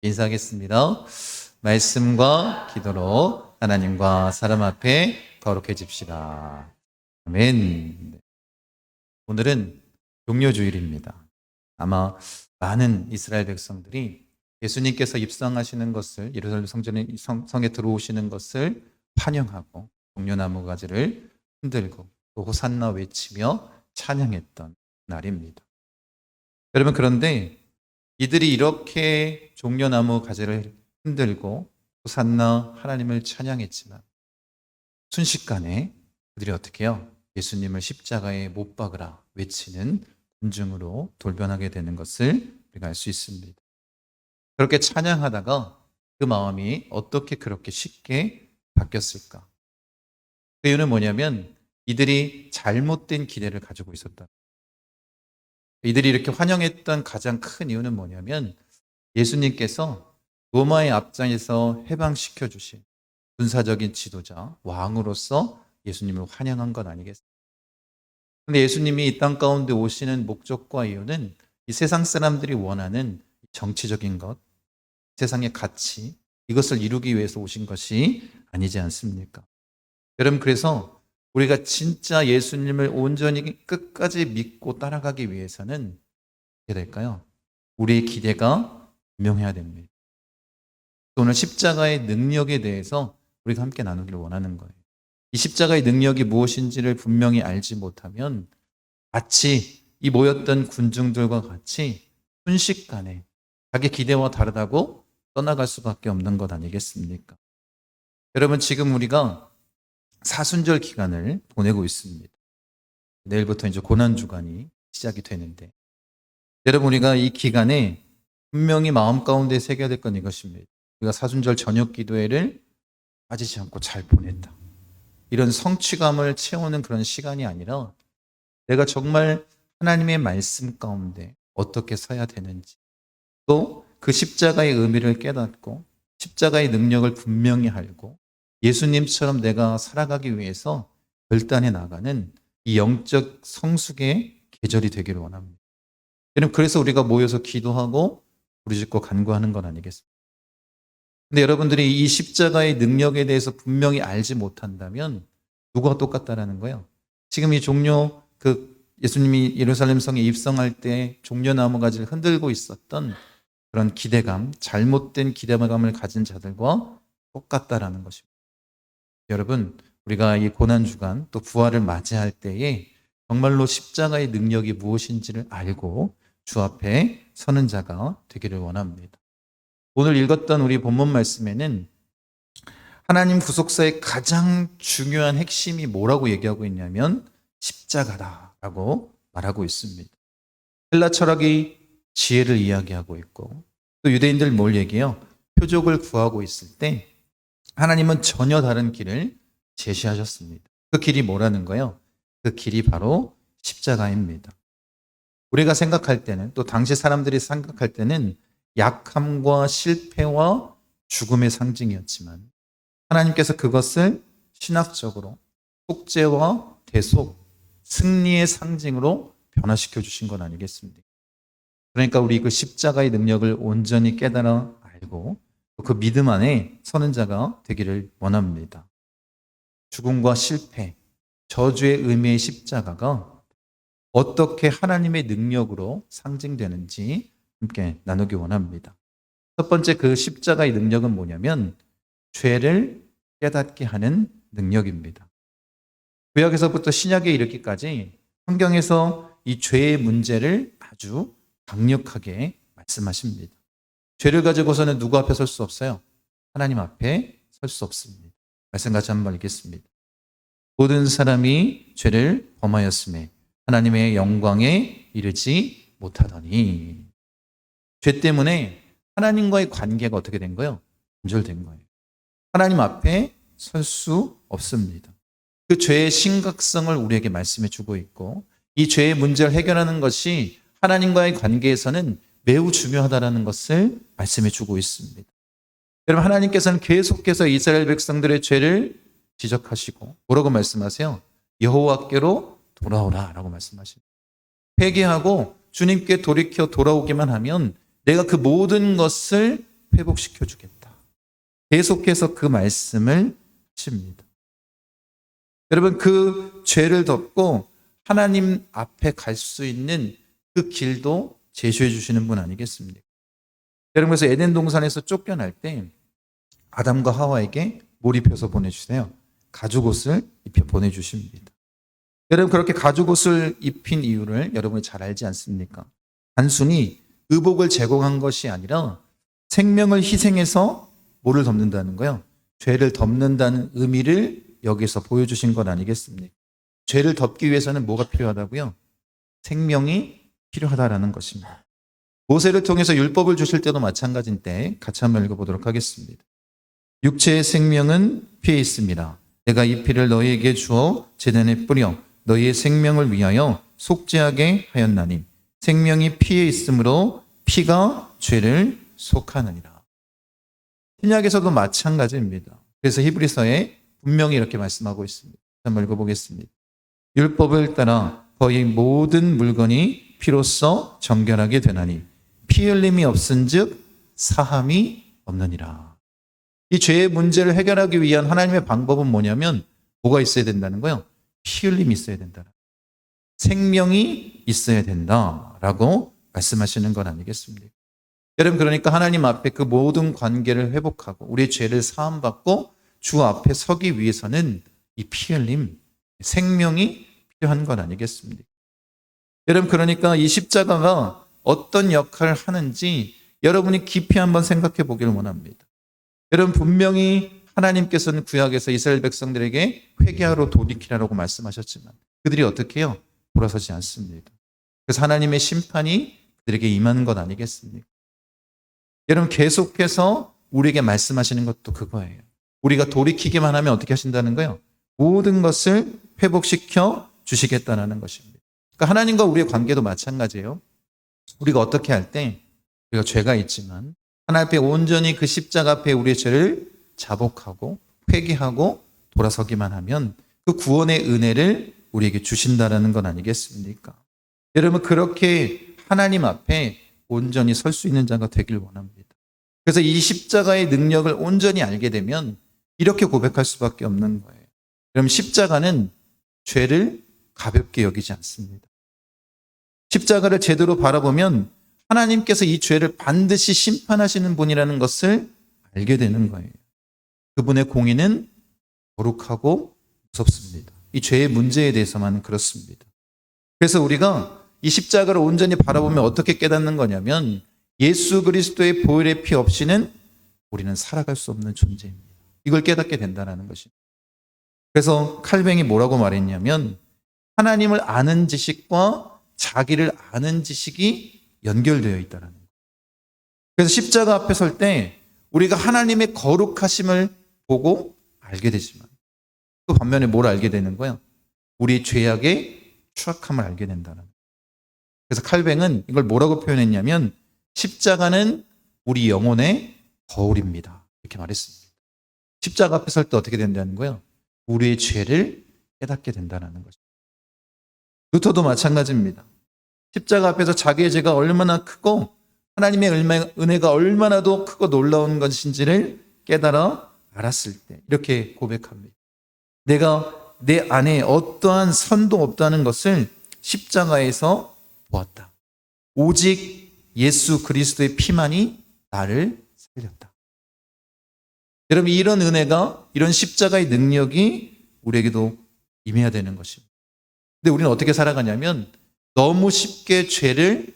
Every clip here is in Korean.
인사하겠습니다. 말씀과 기도로 하나님과 사람 앞에 거룩해집시다. 아멘. 오늘은 종료주일입니다. 아마 많은 이스라엘 백성들이 예수님께서 입성하시는 것을, 예루살렘 성에 들어오시는 것을 환영하고 종려나무 가지를 흔들고 또 호산나 외치며 찬양했던 날입니다. 여러분, 그런데 이들이 이렇게 종려나무 가지를 흔들고 호산나 하나님을 찬양했지만 순식간에 그들이 어떻게 해요? 예수님을 십자가에 못 박으라 외치는 군중으로 돌변하게 되는 것을 우리가 알 수 있습니다. 그렇게 찬양하다가 그 마음이 어떻게 그렇게 쉽게 바뀌었을까? 그 이유는 뭐냐면 이들이 잘못된 기대를 가지고 있었다. 이들이 이렇게 환영했던 가장 큰 이유는 뭐냐면 예수님께서 로마의 앞장에서 해방시켜 주신 군사적인 지도자, 왕으로서 예수님을 환영한 것 아니겠습니까? 그런데 예수님이 이 땅 가운데 오시는 목적과 이유는 이 세상 사람들이 원하는 정치적인 것, 세상의 가치, 이것을 이루기 위해서 오신 것이 아니지 않습니까? 여러분, 그래서 우리가 진짜 예수님을 온전히 끝까지 믿고 따라가기 위해서는 어떻게 될까요? 우리의 기대가 분명해야 됩니다. 오늘 십자가의 능력에 대해서 우리가 함께 나누기를 원하는 거예요. 이 십자가의 능력이 무엇인지를 분명히 알지 못하면 마치 이 모였던 군중들과 같이 순식간에 자기 기대와 다르다고 떠나갈 수밖에 없는 것 아니겠습니까? 여러분, 지금 우리가 사순절 기간을 보내고 있습니다. 내일부터 이제 고난주간이 시작이 되는데, 여러분, 우리가 이 기간에 분명히 마음 가운데 새겨야 될 건 이것입니다. 우리가 사순절 저녁 기도회를 빠지지 않고 잘 보냈다. 이런 성취감을 채우는 그런 시간이 아니라 내가 정말 하나님의 말씀 가운데 어떻게 서야 되는지, 또 그 십자가의 의미를 깨닫고 십자가의 능력을 분명히 알고 예수님처럼 내가 살아가기 위해서 결단해 나가는 이 영적 성숙의 계절이 되기를 원합니다. 여러분, 그래서 우리가 모여서 기도하고 부르짖고 간구하는 건 아니겠습니까? 근데 여러분들이 이 십자가의 능력에 대해서 분명히 알지 못한다면 누구와 똑같다라는 거예요? 지금 이 종려, 예수님이 예루살렘 성에 입성할 때 종려나무 가지를 흔들고 있었던 그런 기대감, 잘못된 기대감을 가진 자들과 똑같다라는 것입니다. 여러분, 우리가 이 고난주간 또 부활을 맞이할 때에 정말로 십자가의 능력이 무엇인지를 알고 주 앞에 서는 자가 되기를 원합니다. 오늘 읽었던 우리 본문 말씀에는 하나님 구속사의 가장 중요한 핵심이 뭐라고 얘기하고 있냐면 십자가다라고 말하고 있습니다. 헬라 철학이 지혜를 이야기하고 있고 또 유대인들 뭘 얘기해요? 표적을 구하고 있을 때 하나님은 전혀 다른 길을 제시하셨습니다. 그 길이 뭐라는 거예요? 그 길이 바로 십자가입니다. 우리가 생각할 때는, 또 당시 사람들이 생각할 때는 약함과 실패와 죽음의 상징이었지만 하나님께서 그것을 신학적으로 속죄와 대속, 승리의 상징으로 변화시켜 주신 건 아니겠습니까? 그러니까 우리 그 십자가의 능력을 온전히 깨달아 알고 그 믿음 안에 서는 자가 되기를 원합니다. 죽음과 실패, 저주의 의미의 십자가가 어떻게 하나님의 능력으로 상징되는지 함께 나누기 원합니다. 첫 번째, 그 십자가의 능력은 뭐냐면 죄를 깨닫게 하는 능력입니다. 구약에서부터 신약에 이르기까지 성경에서 이 죄의 문제를 아주 강력하게 말씀하십니다. 죄를 가지고서는 누구 앞에 설 수 없어요? 하나님 앞에 설 수 없습니다. 말씀 같이 한번 읽겠습니다. 모든 사람이 죄를 범하였음에 하나님의 영광에 이르지 못하더니. 죄 때문에 하나님과의 관계가 어떻게 된 거예요? 단절된 거예요. 하나님 앞에 설 수 없습니다. 그 죄의 심각성을 우리에게 말씀해 주고 있고 이 죄의 문제를 해결하는 것이 하나님과의 관계에서는 매우 중요하다는 것을 말씀해 주고 있습니다. 여러분, 하나님께서는 계속해서 이스라엘 백성들의 죄를 지적하시고 뭐라고 말씀하세요? 여호와께로 돌아오라 라고 말씀하십니다. 회개하고 주님께 돌이켜 돌아오기만 하면 내가 그 모든 것을 회복시켜 주겠다. 계속해서 그 말씀을 하십니다. 여러분, 그 죄를 덮고 하나님 앞에 갈 수 있는 그 길도 제시해 주시는 분 아니겠습니까? 여러분, 그래서 에덴 동산에서 쫓겨날 때 아담과 하와에게 뭘 입혀서 보내주세요? 가죽옷을 입혀 보내주십니다. 여러분, 그렇게 가죽옷을 입힌 이유를 여러분이 잘 알지 않습니까? 단순히 의복을 제공한 것이 아니라 생명을 희생해서 뭐를 덮는다는 거예요? 죄를 덮는다는 의미를 여기서 보여주신 것 아니겠습니까? 죄를 덮기 위해서는 뭐가 필요하다고요? 생명이 필요하다라는 것입니다. 모세를 통해서 율법을 주실 때도 마찬가지인데 같이 한번 읽어보도록 하겠습니다. 육체의 생명은 피에 있습니다. 내가 이 피를 너희에게 주어 제단에 뿌려 너희의 생명을 위하여 속죄하게 하였나니 생명이 피에 있으므로 피가 죄를 속하느니라. 신약에서도 마찬가지입니다. 그래서 히브리서에 분명히 이렇게 말씀하고 있습니다. 한번 읽어보겠습니다. 율법을 따라 거의 모든 물건이 피로써 정결하게 되나니 피 흘림이 없은즉 사함이 없느니라. 이 죄의 문제를 해결하기 위한 하나님의 방법은 뭐냐면 뭐가 있어야 된다는 거예요? 피 흘림이 있어야 된다. 생명이 있어야 된다라고 말씀하시는 건 아니겠습니까? 여러분, 그러니까 하나님 앞에 그 모든 관계를 회복하고 우리의 죄를 사함받고 주 앞에 서기 위해서는 이 피 흘림, 생명이 필요한 건 아니겠습니까? 여러분, 그러니까 이 십자가가 어떤 역할을 하는지 여러분이 깊이 한번 생각해 보기를 원합니다. 여러분, 분명히 하나님께서는 구약에서 이스라엘 백성들에게 회개하러 돌이키라고 말씀하셨지만 그들이 어떻게 해요? 돌아서지 않습니다. 그래서 하나님의 심판이 그들에게 임하는 것 아니겠습니까? 여러분, 계속해서 우리에게 말씀하시는 것도 그거예요. 우리가 돌이키기만 하면 어떻게 하신다는 거예요? 모든 것을 회복시켜 주시겠다는 것입니다. 그러니까 하나님과 우리의 관계도 마찬가지예요. 우리가 어떻게 할 때 우리가 죄가 있지만 하나님 앞에 온전히 그 십자가 앞에 우리의 죄를 자복하고 회개하고 돌아서기만 하면 그 구원의 은혜를 우리에게 주신다는 건 아니겠습니까? 여러분, 그렇게 하나님 앞에 온전히 설 수 있는 자가 되길 원합니다. 그래서 이 십자가의 능력을 온전히 알게 되면 이렇게 고백할 수밖에 없는 거예요. 그럼 십자가는 죄를 가볍게 여기지 않습니다. 십자가를 제대로 바라보면 하나님께서 이 죄를 반드시 심판하시는 분이라는 것을 알게 되는 거예요. 그분의 공의는 거룩하고 무섭습니다. 이 죄의 문제에 대해서만 그렇습니다. 그래서 우리가 이 십자가를 온전히 바라보면 어떻게 깨닫는 거냐면 예수 그리스도의 보혈의 피 없이는 우리는 살아갈 수 없는 존재입니다. 이걸 깨닫게 된다는 것입니다. 그래서 칼뱅이 뭐라고 말했냐면 하나님을 아는 지식과 자기를 아는 지식이 연결되어 있다는 거예요. 그래서 십자가 앞에 설 때 우리가 하나님의 거룩하심을 보고 알게 되지만 또 반면에 뭘 알게 되는 거예요? 우리 죄악의 추악함을 알게 된다는 거예요. 그래서 칼뱅은 이걸 뭐라고 표현했냐면 십자가는 우리 영혼의 거울입니다. 이렇게 말했습니다. 십자가 앞에 설 때 어떻게 된다는 거예요? 우리의 죄를 깨닫게 된다는 것입니다. 루터도 마찬가지입니다. 십자가 앞에서 자기의 죄가 얼마나 크고 하나님의 은혜가 얼마나 더 크고 놀라운 것인지를 깨달아 알았을 때 이렇게 고백합니다. 내가 내 안에 어떠한 선도 없다는 것을 십자가에서 보았다. 오직 예수 그리스도의 피만이 나를 살렸다. 여러분, 이런 은혜가, 이런 십자가의 능력이 우리에게도 임해야 되는 것입니다. 근데 우리는 어떻게 살아가냐면 너무 쉽게 죄를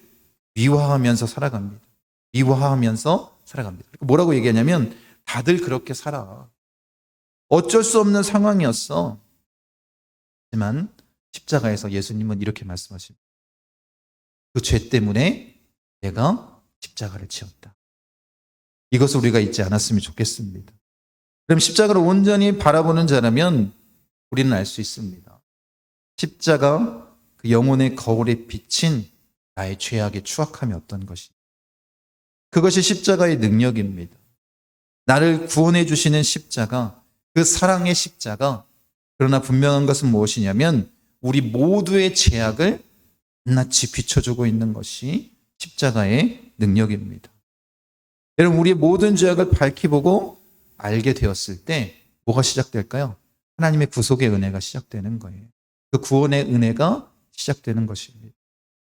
미화하면서 살아갑니다. 미화하면서 살아갑니다. 뭐라고 얘기하냐면 다들 그렇게 살아. 어쩔 수 없는 상황이었어. 하지만 십자가에서 예수님은 이렇게 말씀하십니다. 그 죄 때문에 내가 십자가를 지었다. 이것을 우리가 잊지 않았으면 좋겠습니다. 그럼 십자가를 온전히 바라보는 자라면 우리는 알 수 있습니다. 십자가, 그 영혼의 거울에 비친 나의 죄악의 추악함이 어떤 것인지. 그것이 십자가의 능력입니다. 나를 구원해 주시는 십자가, 그 사랑의 십자가. 그러나 분명한 것은 무엇이냐면 우리 모두의 죄악을 낱낱이 비춰주고 있는 것이 십자가의 능력입니다. 여러분, 우리의 모든 죄악을 밝히보고 알게 되었을 때 뭐가 시작될까요? 하나님의 구속의 은혜가 시작되는 거예요. 그 구원의 은혜가 시작되는 것입니다.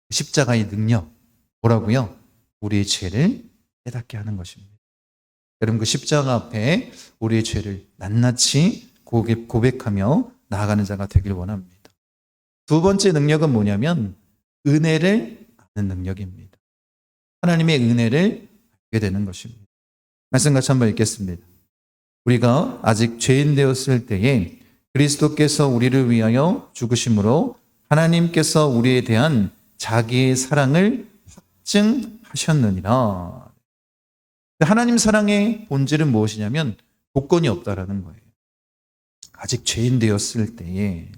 십자가의 능력, 뭐라고요? 우리의 죄를 깨닫게 하는 것입니다. 여러분, 그 십자가 앞에 우리의 죄를 낱낱이 고백하며 나아가는 자가 되길 원합니다. 두 번째 능력은 뭐냐면 은혜를 아는 능력입니다. 하나님의 은혜를 알게 되는 것입니다. 말씀 같이 한번 읽겠습니다. 우리가 아직 죄인 되었을 때에 그리스도께서 우리를 위하여 죽으심으로 하나님께서 우리에 대한 자기의 사랑을 확증하셨느니라. 하나님 사랑의 본질은 무엇이냐면 조건이 없다라는 거예요. 아직 죄인 되었을 때에,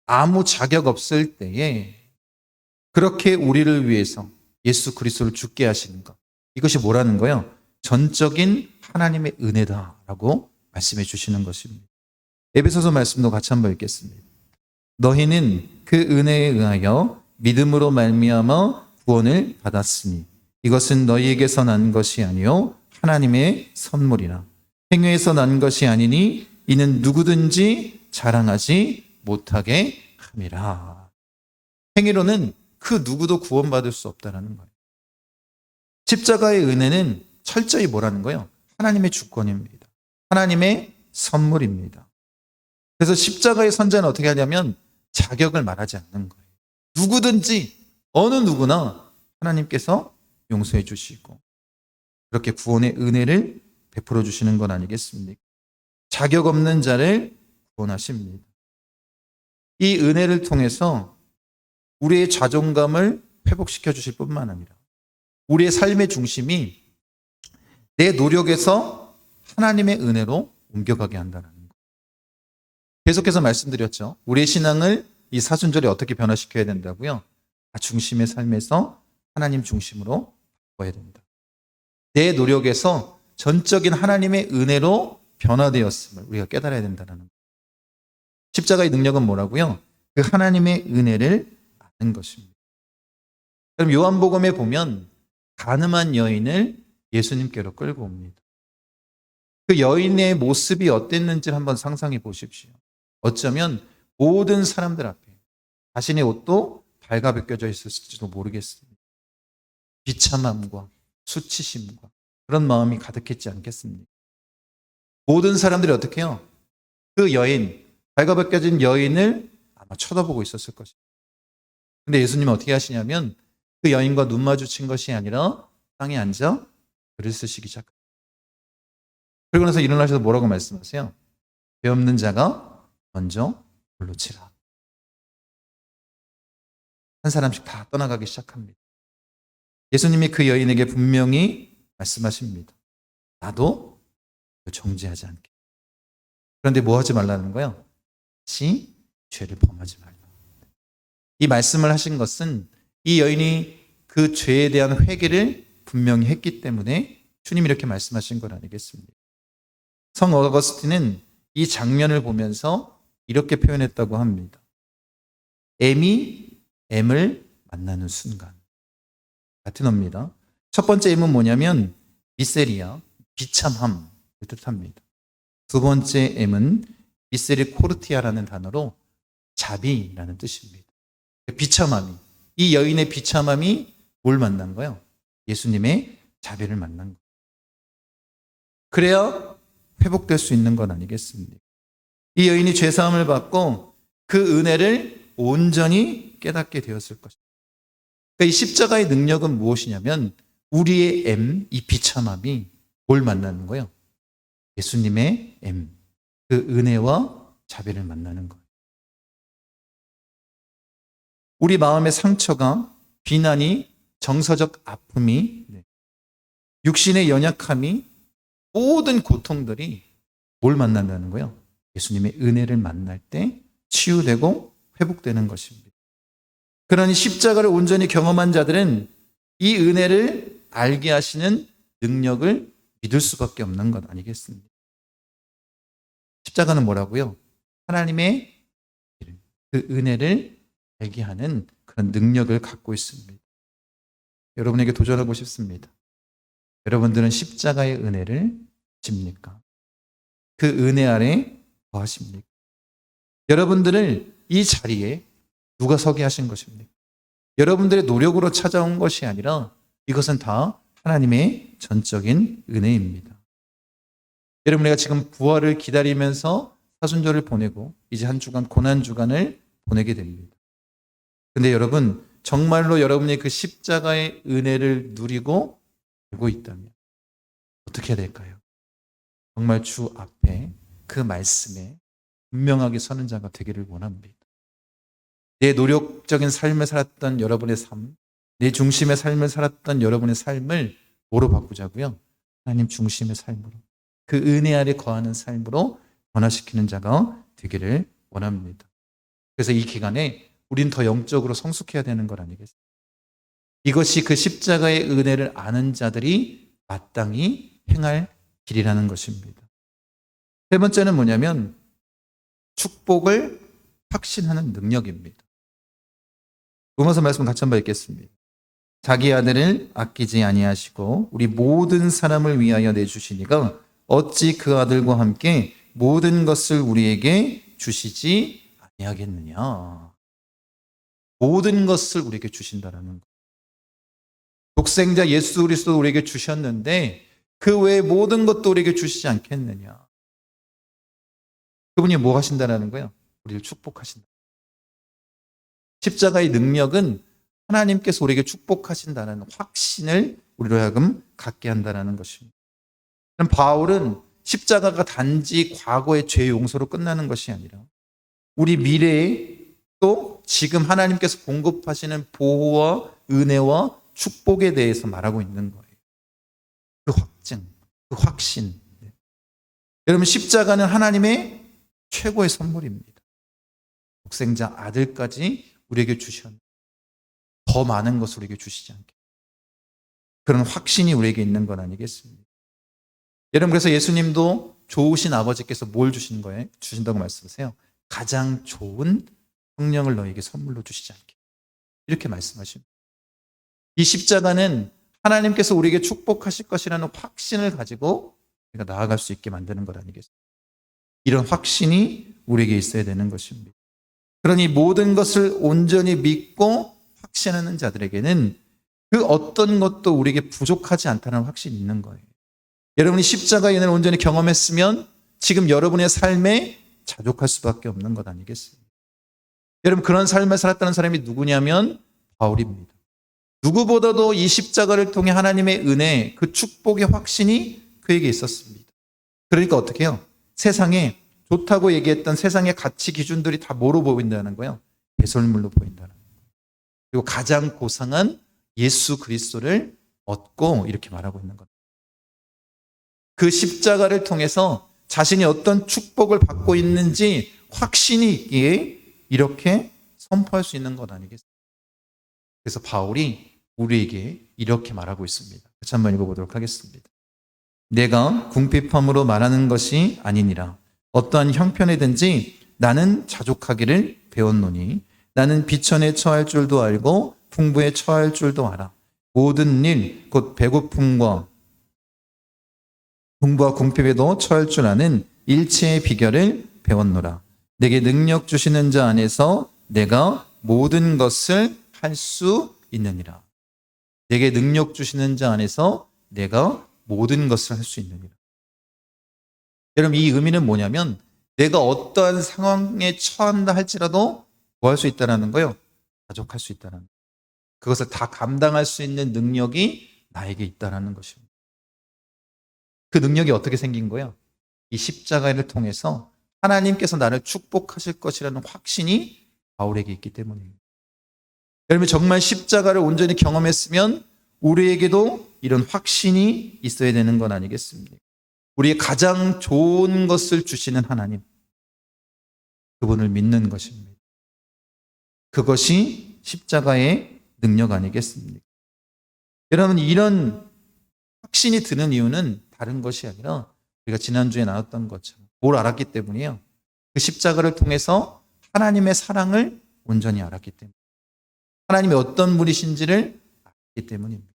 아무 자격 없을 때에 그렇게 우리를 위해서 예수 그리스도를 죽게 하시는 것, 이것이 뭐라는 거예요? 전적인 하나님의 은혜다라고 말씀해 주시는 것입니다. 에베소서 말씀도 같이 한번 읽겠습니다. 너희는 그 은혜에 의하여 믿음으로 말미암아 구원을 받았으니 이것은 너희에게서 난 것이 아니요 하나님의 선물이라. 행위에서 난 것이 아니니 이는 누구든지 자랑하지 못하게 함이라. 행위로는 그 누구도 구원받을 수 없다는 거예요. 십자가의 은혜는 철저히 뭐라는 거예요? 하나님의 주권입니다. 하나님의 선물입니다. 그래서 십자가의 선자는 어떻게 하냐면 자격을 말하지 않는 거예요. 누구든지 어느 누구나 하나님께서 용서해 주시고 그렇게 구원의 은혜를 베풀어 주시는 건 아니겠습니까? 자격 없는 자를 구원하십니다. 이 은혜를 통해서 우리의 자존감을 회복시켜 주실 뿐만 아니라 우리의 삶의 중심이 내 노력에서 하나님의 은혜로 옮겨가게 한다는 것. 계속해서 말씀드렸죠. 우리의 신앙을 이 사순절에 어떻게 변화시켜야 된다고요? 중심의 삶에서 하나님 중심으로 바꿔야 된다. 내 노력에서 전적인 하나님의 은혜로 변화되었음을 우리가 깨달아야 된다는 것. 십자가의 능력은 뭐라고요? 그 하나님의 은혜를 아는 것입니다. 그럼 요한복음에 보면 가늠한 여인을 예수님께로 끌고 옵니다. 그 여인의 모습이 어땠는지를 한번 상상해 보십시오. 어쩌면 모든 사람들 앞에 자신의 옷도 발가벗겨져 있었을지도 모르겠습니다. 비참함과 수치심과 그런 마음이 가득했지 않겠습니까? 모든 사람들이 어떻게 해요? 그 여인, 발가벗겨진 여인을 아마 쳐다보고 있었을 것입니다. 근데 예수님은 어떻게 하시냐면 그 여인과 눈 마주친 것이 아니라 땅에 앉아 글을 쓰시기 시작합니다. 그리고 나서 일어나셔서 뭐라고 말씀하세요? 죄 없는 자가 먼저 돌로 치라. 한 사람씩 다 떠나가기 시작합니다. 예수님이 그 여인에게 분명히 말씀하십니다. 나도 정죄하지 않게. 그런데 뭐 하지 말라는 거예요? 다시 죄를 범하지 말라. 이 말씀을 하신 것은 이 여인이 그 죄에 대한 회개를 분명히 했기 때문에 주님이 이렇게 말씀하신 건 아니겠습니까? 성 어거스틴은 이 장면을 보면서 이렇게 표현했다고 합니다. M이 M을 만나는 순간. 같은 어입니다. 첫 번째 M은 뭐냐면 미세리아, 비참함을 뜻합니다. 두 번째 M은 미세리코르티아라는 단어로 자비라는 뜻입니다. 비참함이, 이 여인의 비참함이 뭘 만난 거예요? 예수님의 자비를 만난 거예요. 그래야 회복될 수 있는 건 아니겠습니까? 이 여인이 죄사함을 받고 그 은혜를 온전히 깨닫게 되었을 것입니다. 그러니까 이 십자가의 능력은 무엇이냐면 우리의 M, 이 비참함이 뭘 만나는 거예요? 예수님의 M, 그 은혜와 자비를 만나는 거예요. 우리 마음의 상처가, 비난이, 정서적 아픔이, 육신의 연약함이, 모든 고통들이 뭘 만난다는 거예요? 예수님의 은혜를 만날 때 치유되고 회복되는 것입니다. 그러니 십자가를 온전히 경험한 자들은 이 은혜를 알게 하시는 능력을 믿을 수밖에 없는 것 아니겠습니까? 십자가는 뭐라고요? 하나님의 그 은혜를 알게 하는 그런 능력을 갖고 있습니다. 여러분에게 도전하고 싶습니다. 여러분들은 십자가의 은혜를 집니까? 그 은혜 아래 거하십니까? 여러분들을 이 자리에 누가 서게 하신 것입니까? 여러분들의 노력으로 찾아온 것이 아니라 이것은 다 하나님의 전적인 은혜입니다. 여러분, 우리가 지금 부활을 기다리면서 사순절을 보내고 이제 한 주간 고난 주간을 보내게 됩니다. 근데 여러분, 정말로 여러분이 그 십자가의 은혜를 누리고 알고 있다면 어떻게 해야 될까요? 정말 주 앞에 그 말씀에 분명하게 서는 자가 되기를 원합니다. 내 노력적인 삶을 살았던 여러분의 삶, 내 중심의 삶을 살았던 여러분의 삶을 뭐로 바꾸자고요? 하나님 중심의 삶으로, 그 은혜 아래 거하는 삶으로 변화시키는 자가 되기를 원합니다. 그래서 이 기간에 우린 더 영적으로 성숙해야 되는 것 아니겠습니까? 이것이 그 십자가의 은혜를 아는 자들이 마땅히 행할 길이라는 것입니다. 세 번째는 뭐냐면 축복을 확신하는 능력입니다. 로마서 말씀 같이 한번 읽겠습니다. 자기 아들을 아끼지 아니하시고 우리 모든 사람을 위하여 내주시니가 어찌 그 아들과 함께 모든 것을 우리에게 주시지 아니하겠느냐. 모든 것을 우리에게 주신다라는 것. 독생자 예수 그리스도 우리에게 주셨는데 그 외에 모든 것도 우리에게 주시지 않겠느냐. 그분이 뭐 하신다라는 거예요? 우리를 축복하신다. 십자가의 능력은 하나님께서 우리에게 축복하신다는 확신을 우리로 하여금 갖게 한다는 것입니다. 바울은 십자가가 단지 과거의 죄 용서로 끝나는 것이 아니라 우리 미래에 또 지금 하나님께서 공급하시는 보호와 은혜와 축복에 대해서 말하고 있는 거예요. 그 확증, 그 확신. 여러분, 십자가는 하나님의 최고의 선물입니다. 독생자 아들까지 우리에게 주셨는데 더 많은 것을 우리에게 주시지 않게. 그런 확신이 우리에게 있는 건 아니겠습니까? 여러분, 그래서 예수님도 좋으신 아버지께서 뭘 주신 거예요? 주신다고 말씀하세요. 가장 좋은 성령을 너에게 선물로 주시지 않게. 이렇게 말씀하십니다. 이 십자가는 하나님께서 우리에게 축복하실 것이라는 확신을 가지고 우리가 나아갈 수 있게 만드는 것 아니겠습니까? 이런 확신이 우리에게 있어야 되는 것입니다. 그러니 모든 것을 온전히 믿고 확신하는 자들에게는 그 어떤 것도 우리에게 부족하지 않다는 확신이 있는 거예요. 여러분이 십자가의 은혜를 온전히 경험했으면 지금 여러분의 삶에 자족할 수밖에 없는 것 아니겠습니까? 여러분, 그런 삶을 살았다는 사람이 누구냐면 바울입니다. 누구보다도 이 십자가를 통해 하나님의 은혜, 그 축복의 확신이 그에게 있었습니다. 그러니까 어떻게 해요? 세상에 좋다고 얘기했던 세상의 가치 기준들이 다 뭐로 보인다는 거예요? 배설물로 보인다는 거예요. 그리고 가장 고상한 예수 그리스도를 얻고 이렇게 말하고 있는 겁니다. 그 십자가를 통해서 자신이 어떤 축복을 받고 있는지 확신이 있기에 이렇게 선포할 수 있는 것 아니겠습니까? 그래서 바울이 우리에게 이렇게 말하고 있습니다. 같이 한번 읽어보도록 하겠습니다. 내가 궁핍함으로 말하는 것이 아니니라. 어떠한 형편이든지 나는 자족하기를 배웠노니 나는 비천에 처할 줄도 알고 풍부에 처할 줄도 알아. 모든 일 곧 배고픔과 풍부와 궁핍에도 처할 줄 아는 일체의 비결을 배웠노라. 내게 능력 주시는 자 안에서 내가 모든 것을 할 수 있느니라. 내게 능력 주시는 자 안에서 내가 모든 것을 할 수 있느니라. 여러분, 이 의미는 뭐냐면 내가 어떠한 상황에 처한다 할지라도 뭐 할 수 있다는 거예요? 자족할 수 있다는 거예요. 그것을 다 감당할 수 있는 능력이 나에게 있다는 것입니다. 그 능력이 어떻게 생긴 거예요? 이 십자가를 통해서 하나님께서 나를 축복하실 것이라는 확신이 바울에게 있기 때문입니다. 여러분, 정말 십자가를 온전히 경험했으면 우리에게도 이런 확신이 있어야 되는 건 아니겠습니까? 우리의 가장 좋은 것을 주시는 하나님, 그분을 믿는 것입니다. 그것이 십자가의 능력 아니겠습니까? 여러분, 이런 확신이 드는 이유는 다른 것이 아니라 우리가 지난주에 나눴던 것처럼 뭘 알았기 때문이에요. 그 십자가를 통해서 하나님의 사랑을 온전히 알았기 때문에, 하나님이 어떤 분이신지를 알았기 때문입니다.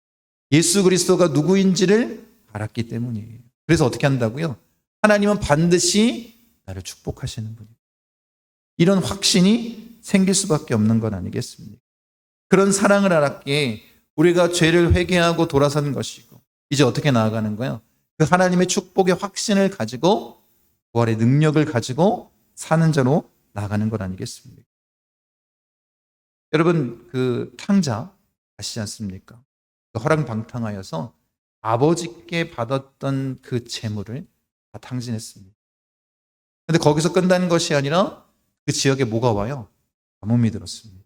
예수 그리스도가 누구인지를 알았기 때문이에요. 그래서 어떻게 한다고요? 하나님은 반드시 나를 축복하시는 분이에요. 이런 확신이 생길 수밖에 없는 건 아니겠습니까? 그런 사랑을 알았기에 우리가 죄를 회개하고 돌아선 것이고 이제 어떻게 나아가는 거예요? 그 하나님의 축복의 확신을 가지고 부활의 능력을 가지고 사는 자로 나아가는 것 아니겠습니까? 여러분 그 탕자 아시지 않습니까? 그 허랑방탕하여서 아버지께 받았던 그 재물을 다 탕진했습니다. 그런데 거기서 끝나는 것이 아니라 그 지역에 뭐가 와요? 가뭄이 들었습니다.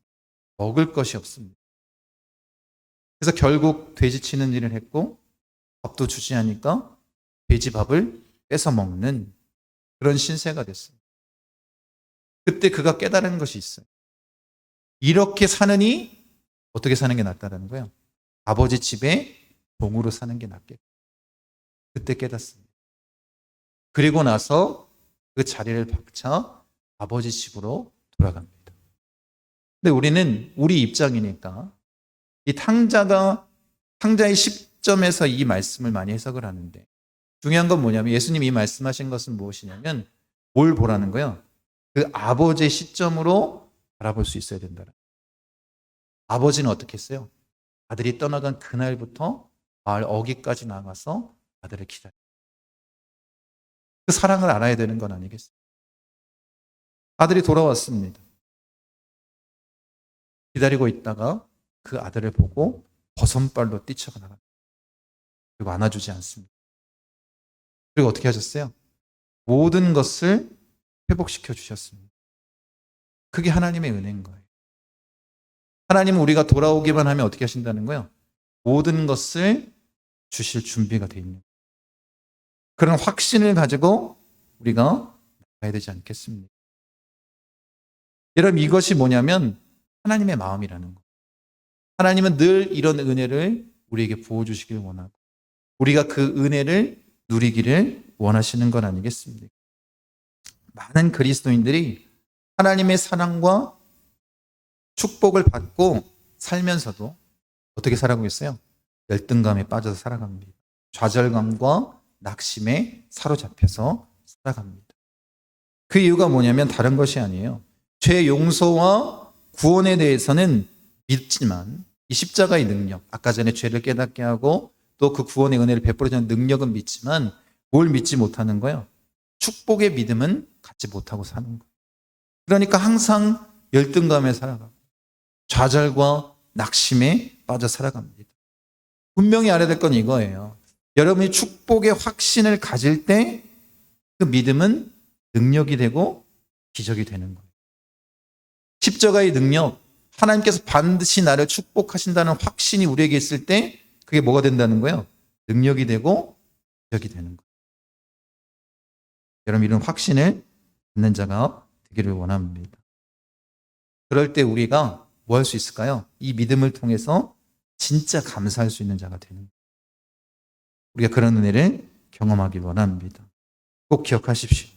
먹을 것이 없습니다. 그래서 결국 돼지 치는 일을 했고 밥도 주지 않으니까 돼지 밥을 뺏어 먹는 그런 신세가 됐어요. 그때 그가 깨달은 것이 있어요. 이렇게 사느니 어떻게 사는 게 낫다는 거예요? 아버지 집에 종으로 사는 게 낫겠다. 그때 깨닫습니다. 그리고 나서 그 자리를 박차 아버지 집으로 돌아갑니다. 근데 우리는 우리 입장이니까 이 탕자의 시점에서 이 말씀을 많이 해석을 하는데 중요한 건 뭐냐면 예수님이 이 말씀하신 것은 무엇이냐면 뭘 보라는 거예요? 그 아버지의 시점으로 바라볼 수 있어야 된다. 아버지는 어떻게 했어요? 아들이 떠나간 그날부터 마을 어귀까지 나가서 아들을 기다려요. 그 사랑을 알아야 되는 건 아니겠어요? 아들이 돌아왔습니다. 기다리고 있다가 그 아들을 보고 버선발로 뛰쳐가 나갑니다. 그리고 안아주지 않습니다. 그리고 어떻게 하셨어요? 모든 것을 회복시켜 주셨습니다. 그게 하나님의 은혜인 거예요. 하나님은 우리가 돌아오기만 하면 어떻게 하신다는 거예요? 모든 것을 주실 준비가 되어 있는 거예요. 그런 확신을 가지고 우리가 가야 되지 않겠습니까? 여러분 이것이 뭐냐면 하나님의 마음이라는 거예요. 하나님은 늘 이런 은혜를 우리에게 부어주시길 원하고 우리가 그 은혜를 누리기를 원하시는 건 아니겠습니까? 많은 그리스도인들이 하나님의 사랑과 축복을 받고 살면서도 어떻게 살아가고 있어요? 열등감에 빠져서 살아갑니다. 좌절감과 낙심에 사로잡혀서 살아갑니다. 그 이유가 뭐냐면 다른 것이 아니에요. 죄 용서와 구원에 대해서는 믿지만 이 십자가의 능력, 아까 전에 죄를 깨닫게 하고 또 그 구원의 은혜를 베풀어주는 능력은 믿지만 뭘 믿지 못하는 거예요? 축복의 믿음은 갖지 못하고 사는 거예요. 그러니까 항상 열등감에 살아가고 좌절과 낙심에 빠져 살아갑니다. 분명히 알아야 될 건 이거예요. 여러분이 축복의 확신을 가질 때 그 믿음은 능력이 되고 기적이 되는 거예요. 십자가의 능력, 하나님께서 반드시 나를 축복하신다는 확신이 우리에게 있을 때 그게 뭐가 된다는 거예요? 능력이 되고 기적이 되는 거예요. 여러분 이런 확신을 갖는 자가 되기를 원합니다. 그럴 때 우리가 뭐 할 수 있을까요? 이 믿음을 통해서 진짜 감사할 수 있는 자가 되는 거예요. 우리가 그런 은혜를 경험하기 원합니다. 꼭 기억하십시오.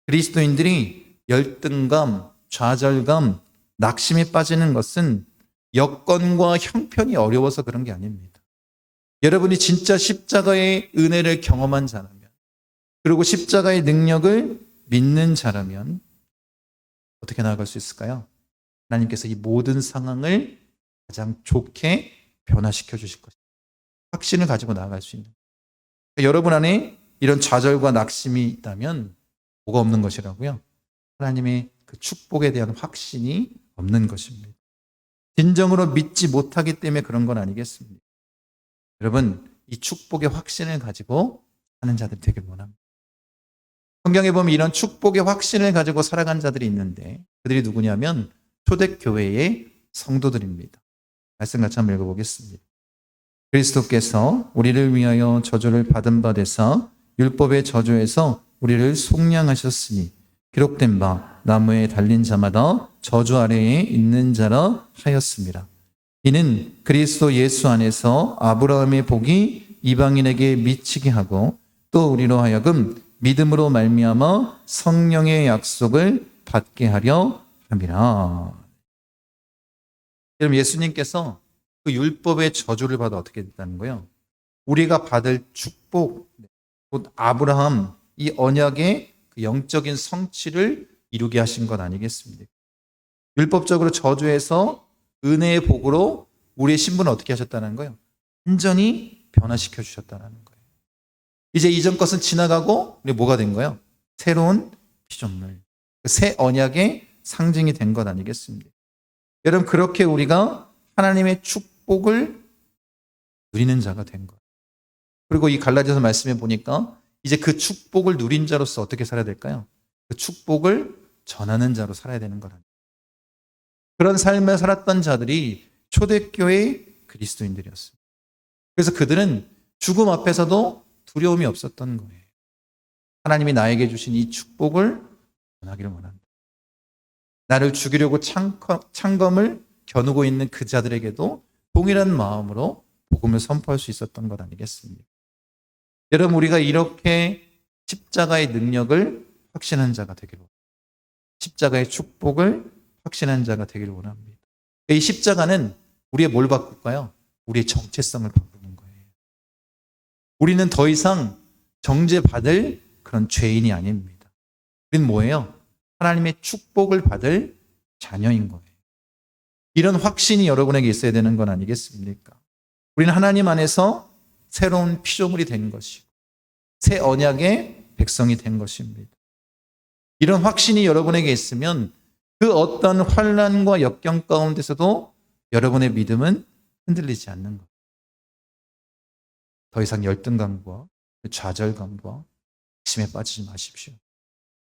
그리스도인들이 열등감, 좌절감, 낙심에 빠지는 것은 여건과 형편이 어려워서 그런 게 아닙니다. 여러분이 진짜 십자가의 은혜를 경험한 자라면 그리고 십자가의 능력을 믿는 자라면 어떻게 나아갈 수 있을까요? 하나님께서 이 모든 상황을 가장 좋게 변화시켜 주실 것입니다. 확신을 가지고 나아갈 수 있는. 그러니까 여러분 안에 이런 좌절과 낙심이 있다면 뭐가 없는 것이라고요? 하나님의 그 축복에 대한 확신이 없는 것입니다. 진정으로 믿지 못하기 때문에 그런 건 아니겠습니까? 여러분, 이 축복의 확신을 가지고 사는 자들이 되길 원합니다. 성경에 보면 이런 축복의 확신을 가지고 살아간 자들이 있는데 그들이 누구냐면 초대교회의 성도들입니다. 말씀 같이 한번 읽어보겠습니다. 그리스도께서 우리를 위하여 저주를 받은 바 되사 율법의 저주에서 우리를 속량하셨으니 기록된 바 나무에 달린 자마다 저주 아래에 있는 자라 하였습니다. 이는 그리스도 예수 안에서 아브라함의 복이 이방인에게 미치게 하고 또 우리로 하여금 믿음으로 말미암아 성령의 약속을 받게 하려 함이라. 여러분 예수님께서 그 율법의 저주를 받아 어떻게 됐다는 거예요? 우리가 받을 축복, 곧 아브라함 이 언약의 그 영적인 성취를 이루게 하신 것 아니겠습니까? 율법적으로 저주해서 은혜의 복으로 우리의 신분을 어떻게 하셨다는 거예요? 완전히 변화시켜 주셨다는 거예요. 이제 이전 것은 지나가고 우리 뭐가 된 거예요? 새로운 피조물, 새 언약의 상징이 된 것 아니겠습니까? 여러분 그렇게 우리가 하나님의 축복을 누리는 자가 된 거예요. 그리고 이 갈라디아서 말씀에 보니까 이제 그 축복을 누린 자로서 어떻게 살아야 될까요? 그 축복을 전하는 자로 살아야 되는 거라는 거예요. 그런 삶을 살았던 자들이 초대교회 그리스도인들이었습니다. 그래서 그들은 죽음 앞에서도 두려움이 없었던 거예요. 하나님이 나에게 주신 이 축복을 전하기를 원한다. 나를 죽이려고 창검을 겨누고 있는 그 자들에게도 동일한 마음으로 복음을 선포할 수 있었던 것 아니겠습니까? 여러분 우리가 이렇게 십자가의 능력을 확신한 자가 되기를 원합니다. 십자가의 축복을 확신한 자가 되기를 원합니다. 이 십자가는 우리의 뭘 바꿀까요? 우리의 정체성을 바꾸는 거예요. 우리는 더 이상 정죄받을 그런 죄인이 아닙니다. 우리는 뭐예요? 하나님의 축복을 받을 자녀인 거예요. 이런 확신이 여러분에게 있어야 되는 건 아니겠습니까? 우리는 하나님 안에서 새로운 피조물이 된 것이고 새 언약의 백성이 된 것입니다. 이런 확신이 여러분에게 있으면 그 어떤 환난과 역경 가운데서도 여러분의 믿음은 흔들리지 않는 것. 더 이상 열등감과 좌절감과 핵심에 빠지지 마십시오.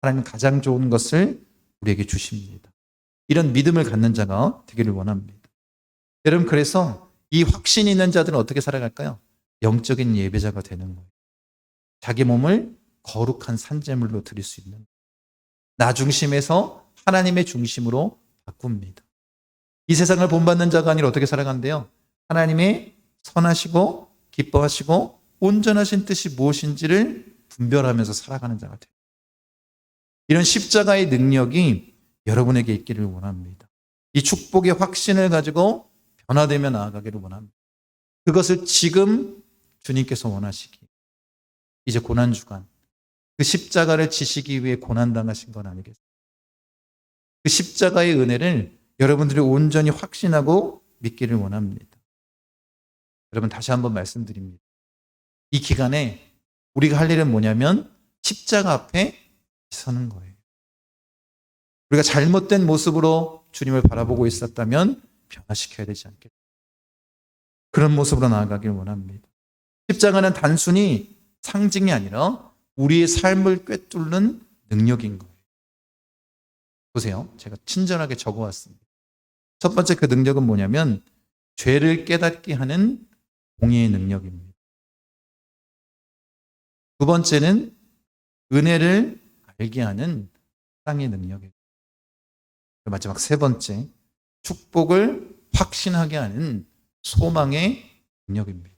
하나님은 가장 좋은 것을 우리에게 주십니다. 이런 믿음을 갖는 자가 되기를 원합니다. 여러분 그래서 이 확신이 있는 자들은 어떻게 살아갈까요? 영적인 예배자가 되는 거예요. 자기 몸을 거룩한 산제물로 드릴 수 있는 나 중심에서 하나님의 중심으로 바꿉니다. 이 세상을 본받는 자가 아니라 어떻게 살아간대요? 하나님의 선하시고 기뻐하시고 온전하신 뜻이 무엇인지를 분별하면서 살아가는 자가 돼요. 이런 십자가의 능력이 여러분에게 있기를 원합니다. 이 축복의 확신을 가지고 변화되며 나아가기를 원합니다. 그것을 지금 주님께서 원하시기. 이제 고난주간 그 십자가를 지시기 위해 고난당하신 건 아니겠습니까? 그 십자가의 은혜를 여러분들이 온전히 확신하고 믿기를 원합니다. 여러분 다시 한번 말씀드립니다. 이 기간에 우리가 할 일은 뭐냐면 십자가 앞에 서는 거예요. 우리가 잘못된 모습으로 주님을 바라보고 있었다면 변화시켜야 되지 않겠습니까? 그런 모습으로 나아가길 원합니다. 십자가는 단순히 상징이 아니라 우리의 삶을 꿰뚫는 능력인 거예요. 보세요. 제가 친절하게 적어왔습니다. 첫 번째 그 능력은 뭐냐면 죄를 깨닫게 하는 공의의 능력입니다. 두 번째는 은혜를 알게 하는 사랑의 능력입니다. 마지막 세 번째, 축복을 확신하게 하는 소망의 능력입니다.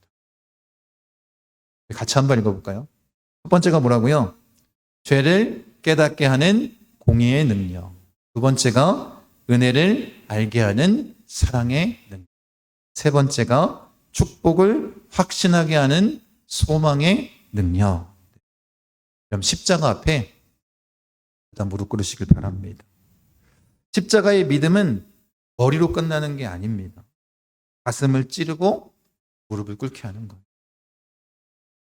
같이 한번 읽어볼까요? 첫 번째가 뭐라고요? 죄를 깨닫게 하는 공의의 능력. 두 번째가 은혜를 알게 하는 사랑의 능력. 세 번째가 축복을 확신하게 하는 소망의 능력. 그럼 십자가 앞에 일단 무릎 꿇으시길 바랍니다. 십자가의 믿음은 머리로 끝나는 게 아닙니다. 가슴을 찌르고 무릎을 꿇게 하는 거예요.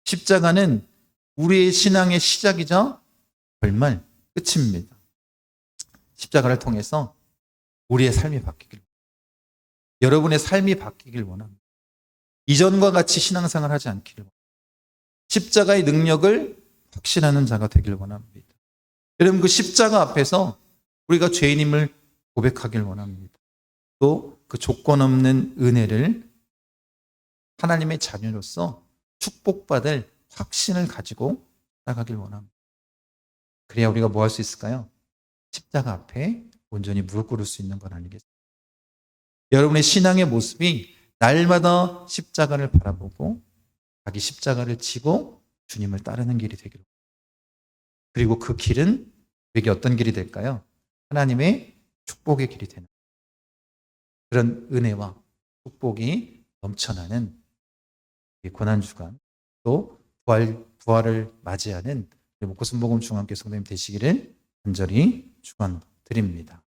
십자가는 우리의 신앙의 시작이자 결말, 끝입니다. 십자가를 통해서 우리의 삶이 바뀌길 원합니다. 여러분의 삶이 바뀌길 원합니다. 이전과 같이 신앙생활 하지 않기를 원합니다. 십자가의 능력을 확신하는 자가 되길 원합니다. 여러분 그 십자가 앞에서 우리가 죄인임을 고백하길 원합니다. 또 그 조건 없는 은혜를 하나님의 자녀로서 축복받을 확신을 가지고 나가길 원합니다. 그래야 우리가 뭐 할 수 있을까요? 십자가 앞에 온전히 무릎 꿇을 수 있는 건 아니겠습니까? 여러분의 신앙의 모습이 날마다 십자가를 바라보고 자기 십자가를 지고 주님을 따르는 길이 되기를 원합니다. 그리고 그 길은 우리에게 어떤 길이 될까요? 하나님의 축복의 길이 되는 그런 은혜와 축복이 넘쳐나는 이 고난주간 또 부활을 맞이하는 목고순복음 중앙교 성도님 되시기를 간절히 축원드립니다.